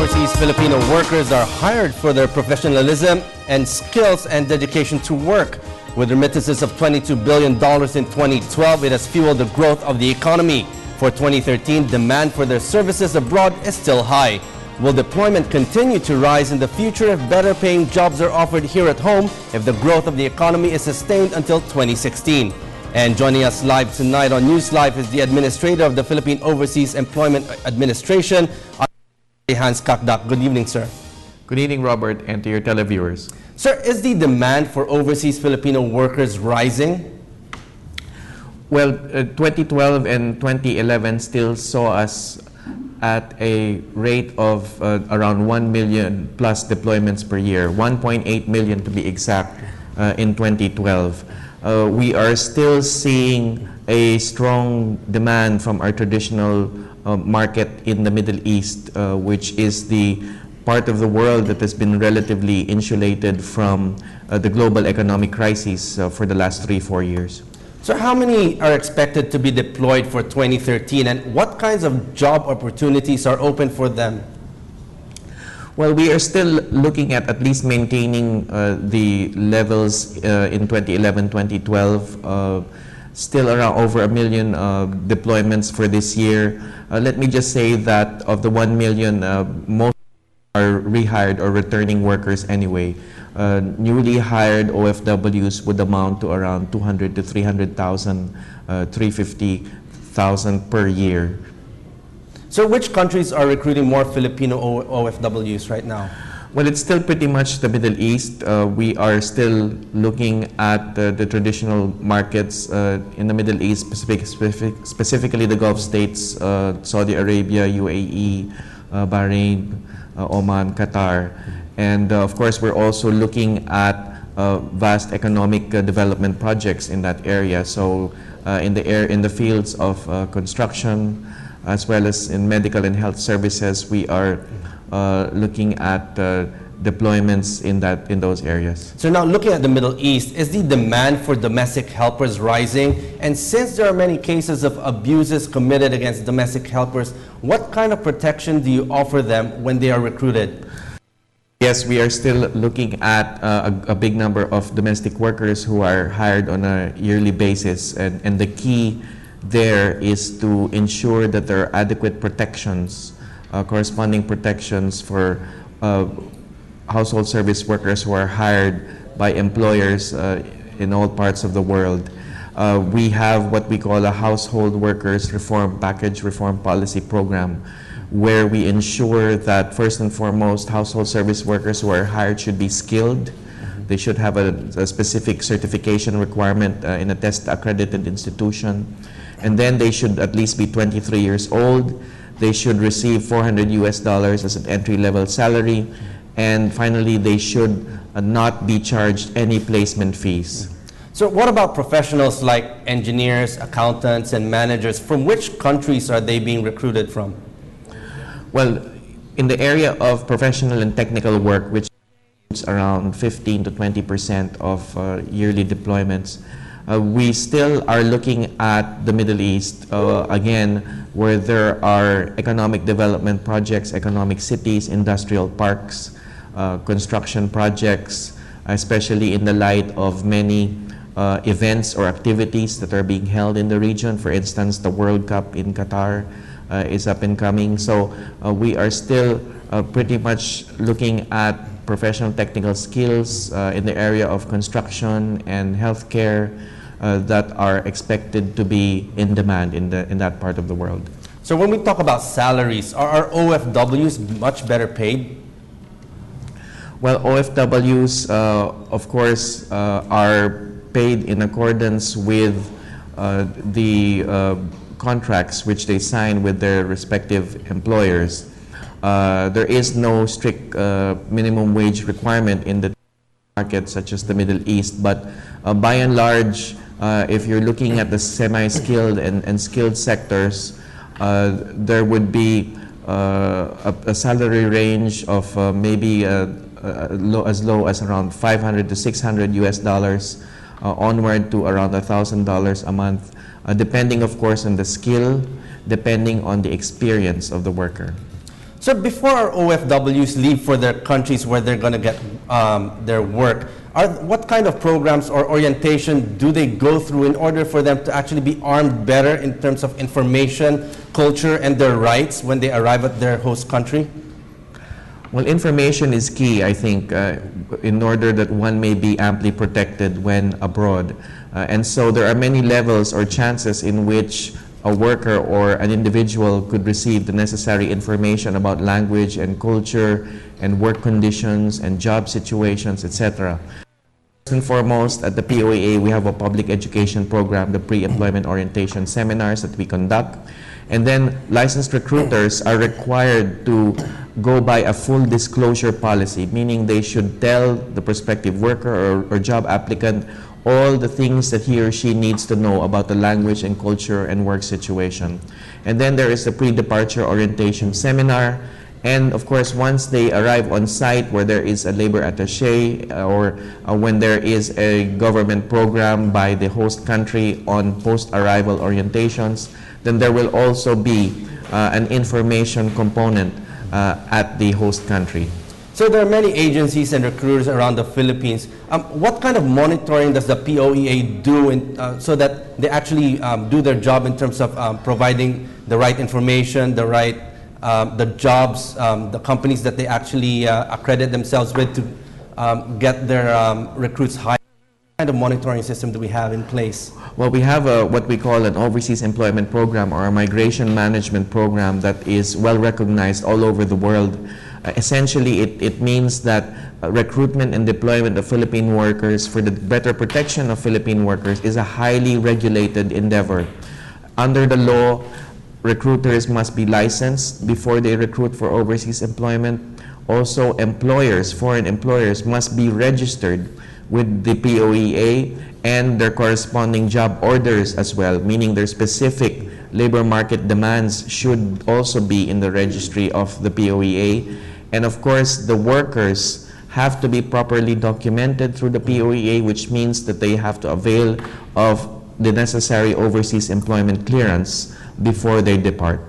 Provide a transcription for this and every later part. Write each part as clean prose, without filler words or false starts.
overseas Filipino workers are hired for their professionalism and skills and dedication to work. With remittances of $22 billion in 2012, it has fueled the growth of the economy. For 2013, demand for their services abroad is still high. Will deployment continue to rise in the future if better paying jobs are offered here at home if the growth of the economy is sustained until 2016? And joining us live tonight on NewsLife is the Administrator of the Philippine Overseas Employment Administration, Cacdac. Good evening, sir. Good evening, Robert, and to your televiewers. Sir, is the demand for overseas Filipino workers rising? Well, 2012 and 2011 still saw us at a rate of around 1 million plus deployments per year, 1.8 million to be exact in 2012. We are still seeing a strong demand from our traditional market in the Middle East, which is the part of the world that has been relatively insulated from the global economic crisis for the last 3-4 years. So how many are expected to be deployed for 2013, and what kinds of job opportunities are open for them? Well, we are still looking at least maintaining the levels in 2011-2012, still around over 1 million deployments for this year. Let me just say that of the 1 million, most are rehired or returning workers anyway. Newly hired OFWs would amount to around 200 to 300,000, 350,000 per year. So which countries are recruiting more Filipino OFWs right now? Well, it's still pretty much the Middle East. We are still looking at the traditional markets in the Middle East, specifically the Gulf states, Saudi Arabia, UAE, Bahrain, Oman, Qatar. And of course, we're also looking at vast economic development projects in that area. So in the fields of construction, as well as in medical and health services, we are looking at deployments in those areas. So now looking at the Middle East, is the demand for domestic helpers rising? And since there are many cases of abuses committed against domestic helpers, what kind of protection do you offer them when they are recruited? Yes, we are still looking at a big number of domestic workers who are hired on a yearly basis, and the key there is to ensure that there are adequate protections, corresponding protections for household service workers who are hired by employers in all parts of the world. We have what we call a Household Workers Reform Package Reform Policy Program, where we ensure that first and foremost, household service workers who are hired should be skilled. They should have a specific certification requirement in a test-accredited institution. And then they should at least be 23 years old. They should receive $400 as an entry-level salary. And finally, they should not be charged any placement fees. So what about professionals like engineers, accountants, and managers? From which countries are they being recruited from? Well, in the area of professional and technical work, which is around 15 to 20% of yearly deployments, we still are looking at the Middle East, again, where there are economic development projects, economic cities, industrial parks, construction projects, especially in the light of many events or activities that are being held in the region. For instance, the World Cup in Qatar is up and coming. So we are still pretty much looking at professional technical skills in the area of construction and healthcare that are expected to be in demand in that part of the world. So when we talk about salaries, are OFWs much better paid? Well, OFWs, of course, are paid in accordance with the contracts which they sign with their respective employers. There is no strict minimum wage requirement in the market such as the Middle East, but by and large, if you're looking at the semi-skilled and skilled sectors, there would be a salary range of maybe as low as around 500 to 600 US dollars onward to around $1,000 a month, depending of course on the skill, depending on the experience of the worker. So before our OFWs leave for their countries where they're going to get their work, what kind of programs or orientation do they go through in order for them to actually be armed better in terms of information, culture, and their rights when they arrive at their host country? Well, information is key, I think, in order that one may be amply protected when abroad. And so there are many levels or chances in which a worker or an individual could receive the necessary information about language and culture and work conditions and job situations, etc. First and foremost, at the POEA, we have a public education program, the pre-employment orientation seminars that we conduct. And then licensed recruiters are required to go by a full disclosure policy, meaning they should tell the prospective worker or job applicant all the things that he or she needs to know about the language and culture and work situation. And then there is the pre-departure orientation seminar. And of course, once they arrive on site where there is a labor attaché or when there is a government program by the host country on post-arrival orientations, then there will also be an information component at the host country. So there are many agencies and recruiters around the Philippines. What kind of monitoring does the POEA do so that they actually do their job in terms of providing the right information, the jobs, the companies that they actually accredit themselves with to get their recruits hired? What kind of monitoring system do we have in place? Well, we have what we call an overseas employment program or a migration management program that is well recognized all over the world. Essentially, it means that recruitment and deployment of Philippine workers for the better protection of Philippine workers is a highly regulated endeavor. Under the law, recruiters must be licensed before they recruit for overseas employment. Also, employers, foreign employers, must be registered with the POEA and their corresponding job orders as well, meaning their specific labor market demands should also be in the registry of the POEA. And of course, the workers have to be properly documented through the POEA, which means that they have to avail of the necessary overseas employment clearance before they depart.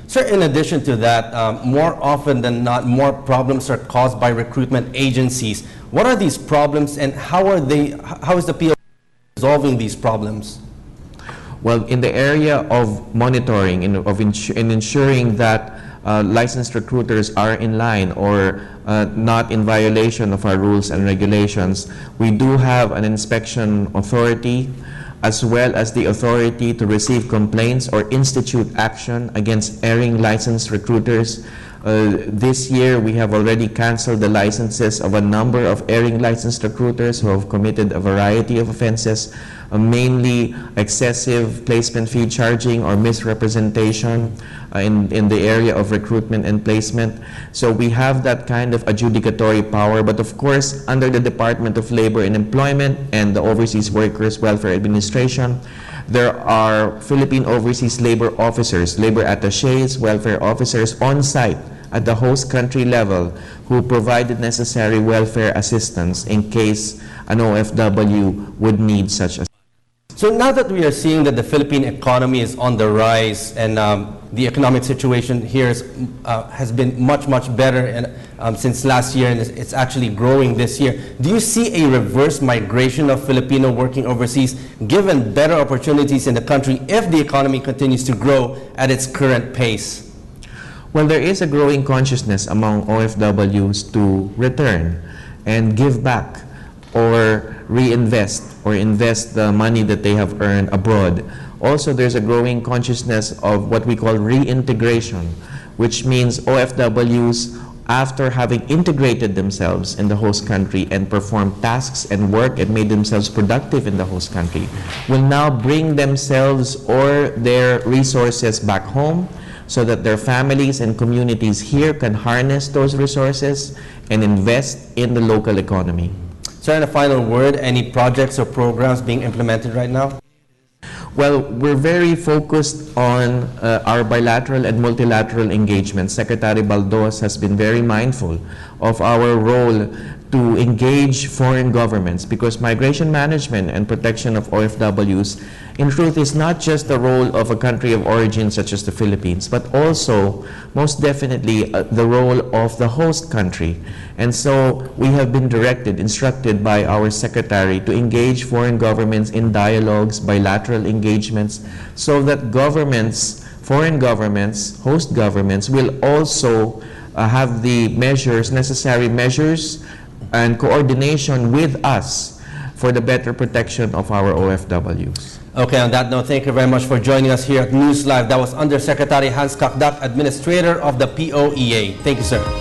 Sir, in addition to that, more often than not, more problems are caused by recruitment agencies. What are these problems and how is the POEA resolving these problems? Well, in the area of monitoring and ensuring that licensed recruiters are in line or not in violation of our rules and regulations, we do have an inspection authority as well as the authority to receive complaints or institute action against erring licensed recruiters. This year, we have already canceled the licenses of a number of erring licensed recruiters who have committed a variety of offenses, mainly excessive placement fee charging or misrepresentation in the area of recruitment and placement. So we have that kind of adjudicatory power, but of course, under the Department of Labor and Employment and the Overseas Workers Welfare Administration, there are Philippine overseas labor officers, labor attachés, welfare officers on site at the host country level who provided necessary welfare assistance in case an OFW would need such assistance. So now that we are seeing that the Philippine economy is on the rise and the economic situation here has been much better since last year, and it's actually growing this year, do you see a reverse migration of Filipino working overseas given better opportunities in the country if the economy continues to grow at its current pace? Well, there is a growing consciousness among OFWs to return and give back or reinvest or invest the money that they have earned abroad. Also, there's a growing consciousness of what we call reintegration, which means OFWs, after having integrated themselves in the host country and performed tasks and work and made themselves productive in the host country, will now bring themselves or their resources back home so that their families and communities here can harness those resources and invest in the local economy. So in a final word, any projects or programs being implemented right now? Well, we're very focused on our bilateral and multilateral engagement. Secretary Baldos has been very mindful of our role to engage foreign governments, because migration management and protection of OFWs in truth is not just the role of a country of origin such as the Philippines, but also most definitely the role of the host country. And so we have been instructed by our secretary to engage foreign governments in dialogues, bilateral engagements, so that governments, foreign governments, host governments will also have the necessary measures and coordination with us for the better protection of our OFWs. Okay, on that note, thank you very much for joining us here at NewsLife. That was Undersecretary Hans Cacdac, Administrator of the POEA. Thank you, sir.